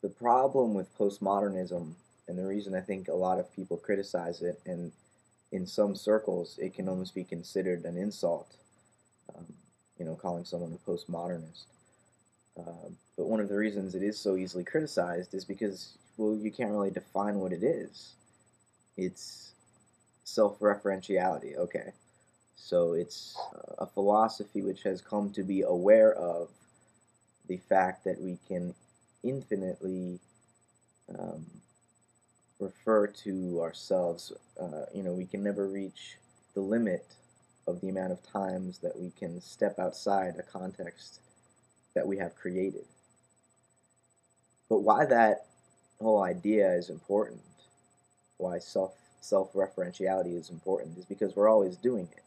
The problem with postmodernism, and the reason I think a lot of people criticize it, and in some circles it can almost be considered an insult, um, calling someone a postmodernist. But one of the reasons it is so easily criticized is because, well, you can't really define what it is. It's self-referentiality, okay. So it's a philosophy which has come to be aware of the fact that we can infinitely um, refer to ourselves. We can never reach the limit of the amount of times that we can step outside a context that we have created. But why that whole idea is important, why self referentiality is important, is because we're always doing it.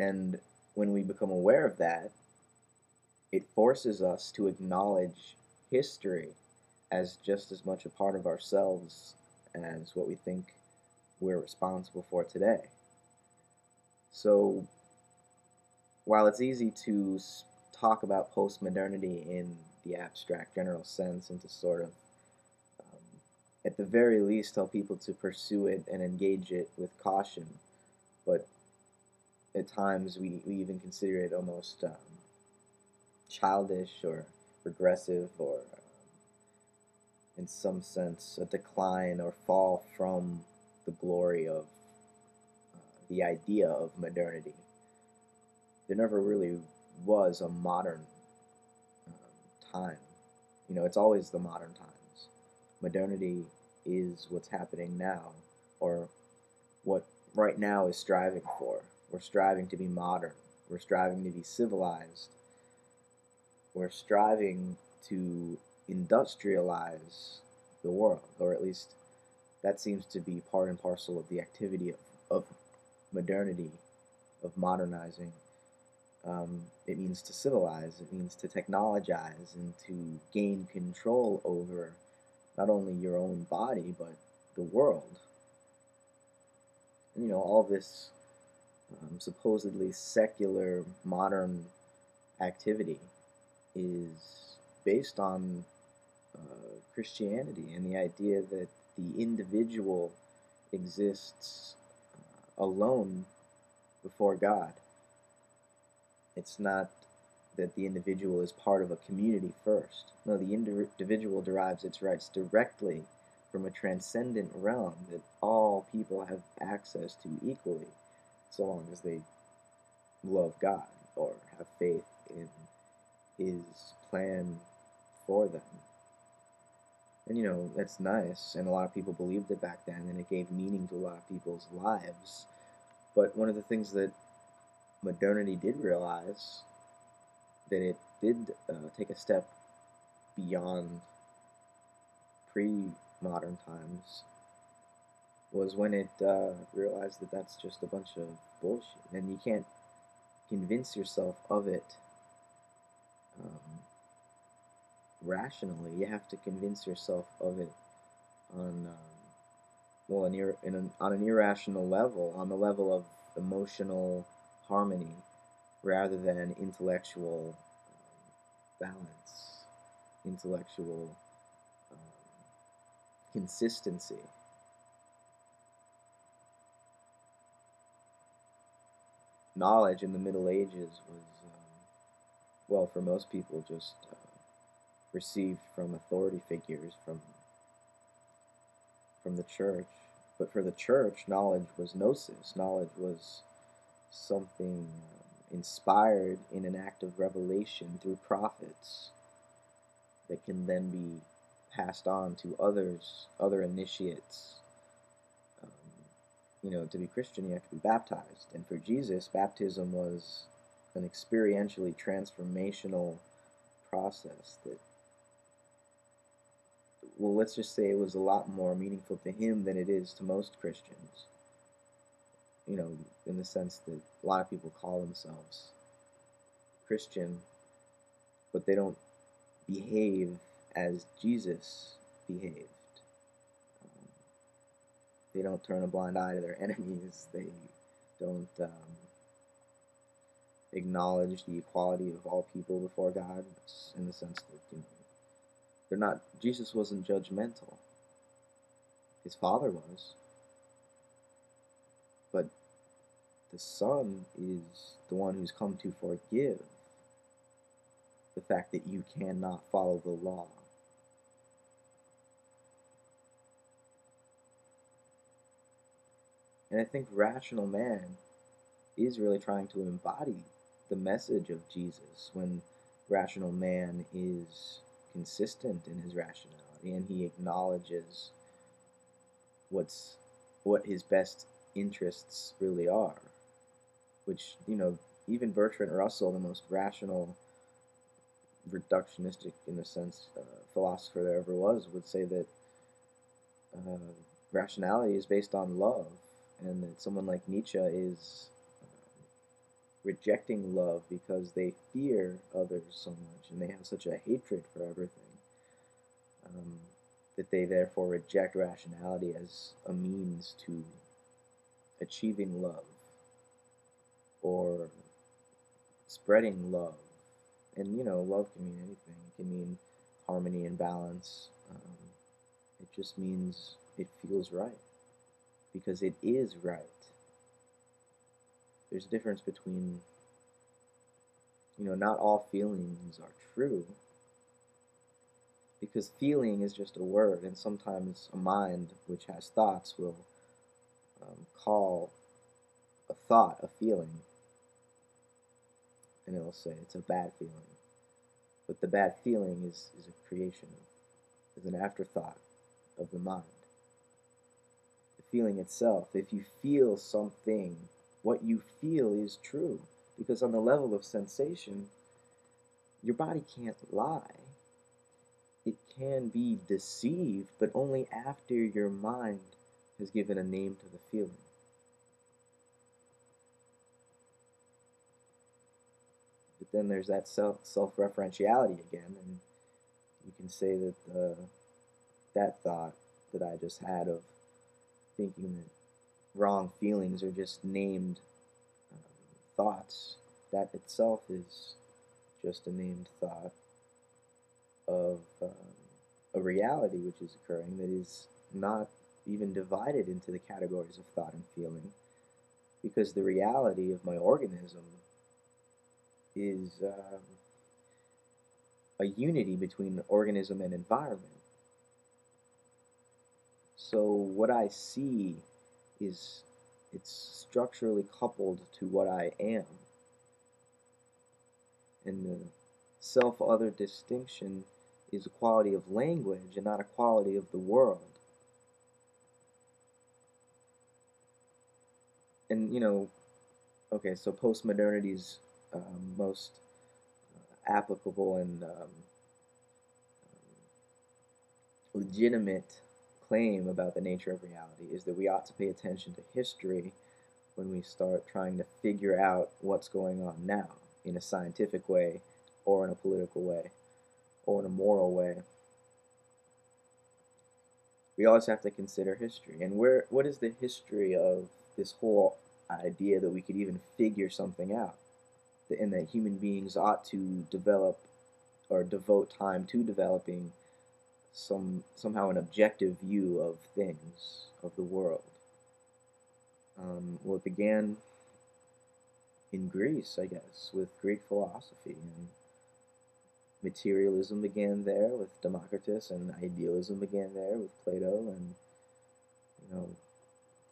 And when we become aware of that, it forces us to acknowledge history as just as much a part of ourselves as what we think we're responsible for today. So while it's easy to talk about postmodernity in the abstract general sense and to sort of, um, at the very least, tell people to pursue it and engage it with caution, but at times we even consider it almost childish or regressive or, in some sense, a decline or fall from the glory of the idea of modernity. There never really was a modern time. It's always the modern times. Modernity is what's happening now, or what right now is striving for. We're striving to be modern. We're striving to be civilized. We're striving to industrialize the world, or at least that seems to be part and parcel of the activity of modernity, of modernizing. It means to civilize, it means to technologize and to gain control over not only your own body, but the world. And, all this supposedly secular modern activity is based on Christianity and the idea that the individual exists alone before God. It's not that the individual is part of a community first. No, the individual derives its rights directly from a transcendent realm that all people have access to equally, so long as they love God or have faith in His plan for them. And that's nice, and a lot of people believed it back then, and it gave meaning to a lot of people's lives. But one of the things that modernity did realize, that it did take a step beyond pre-modern times, was when it realized that that's just a bunch of bullshit, and you can't convince yourself of it um, rationally. You have to convince yourself of it on well, on an irrational level, on the level of emotional harmony, rather than intellectual balance, intellectual um, consistency. Knowledge in the Middle Ages was, well, for most people, just received from authority figures, from the church. But for the church, knowledge was gnosis. Knowledge was something inspired in an act of revelation through prophets that can then be passed on to others, other initiates. Um, to be Christian, you have to be baptized. And for Jesus, baptism was an experientially transformational process that, well, let's just say it was a lot more meaningful to him than it is to most Christians. In the sense that a lot of people call themselves Christian, but they don't behave as Jesus behaved. Um, they don't turn a blind eye to their enemies. They don't acknowledge the equality of all people before God, in the sense that They're not. Jesus wasn't judgmental. His Father was, but the Son is the one who's come to forgive the fact that you cannot follow the law. And I think rational man is really trying to embody the message of Jesus when rational man is consistent in his rationality and he acknowledges what his best interests really are, which, even Bertrand Russell, the most rational, reductionistic, in a sense, philosopher there ever was, would say that uh, rationality is based on love, and that someone like Nietzsche is rejecting love because they fear others so much and they have such a hatred for everything, um, that they therefore reject rationality as a means to achieving love or spreading love. And love can mean anything. It can mean harmony and balance. It just means it feels right because it is right. There's a difference between, not all feelings are true, because feeling is just a word, and sometimes a mind which has thoughts will call a thought a feeling, and it'll say it's a bad feeling. But the bad feeling is a creation, is an afterthought of the mind. The feeling itself, if you feel something, what you feel is true, because on the level of sensation, your body can't lie. It can be deceived, but only after your mind has given a name to the feeling. But then there's that self-referentiality again, and you can say that that thought that I just had of thinking that wrong feelings are just named thoughts, that itself is just a named thought of a reality which is occurring that is not even divided into the categories of thought and feeling, because the reality of my organism is a unity between organism and environment. So what I see is it's structurally coupled to what I am. And the self-other distinction is a quality of language and not a quality of the world. And, okay, so postmodernity's most applicable and legitimate claim about the nature of reality is that we ought to pay attention to history when we start trying to figure out what's going on now in a scientific way or in a political way or in a moral way. We always have to consider history. And what is the history of this whole idea that we could even figure something out? And that human beings ought to develop or devote time to developing somehow an objective view of things, of the world. Well, it began in Greece, I guess, with Greek philosophy, and materialism began there with Democritus, and idealism began there with Plato, and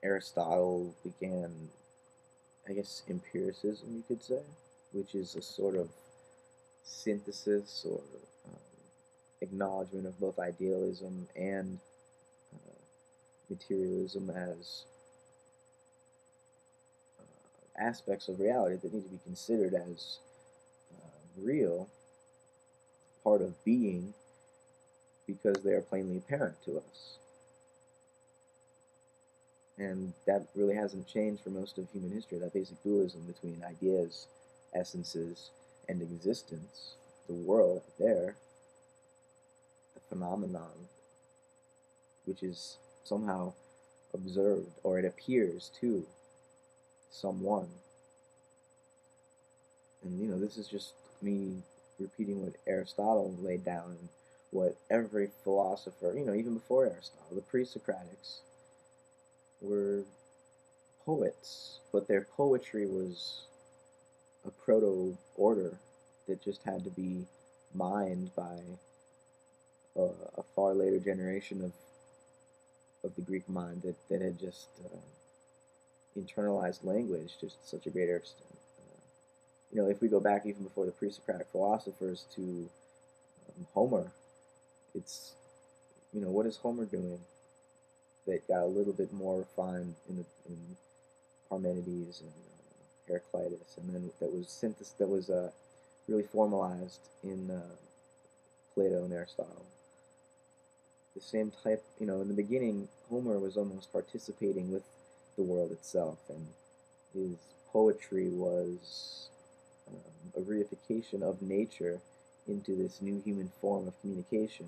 Aristotle began, I guess, empiricism, you could say, which is a sort of synthesis or acknowledgement of both idealism and materialism as aspects of reality that need to be considered as real, part of being, because they are plainly apparent to us. And that really hasn't changed for most of human history, that basic dualism between ideas, essences, and existence, the world out there, the phenomenon, which is somehow observed, or it appears to someone. And this is just me repeating what Aristotle laid down and what every philosopher, even before Aristotle, the pre-Socratics were poets, but their poetry was a proto-order that just had to be mined by a far later generation of the Greek mind that had just internalized language to such a greater extent. If we go back even before the pre-Socratic philosophers to Homer, it's, what is Homer doing that got a little bit more refined in Parmenides and Heraclitus, and then that was really formalized in Plato and Aristotle. The same type, in the beginning, Homer was almost participating with the world itself, and his poetry was a reification of nature into this new human form of communication.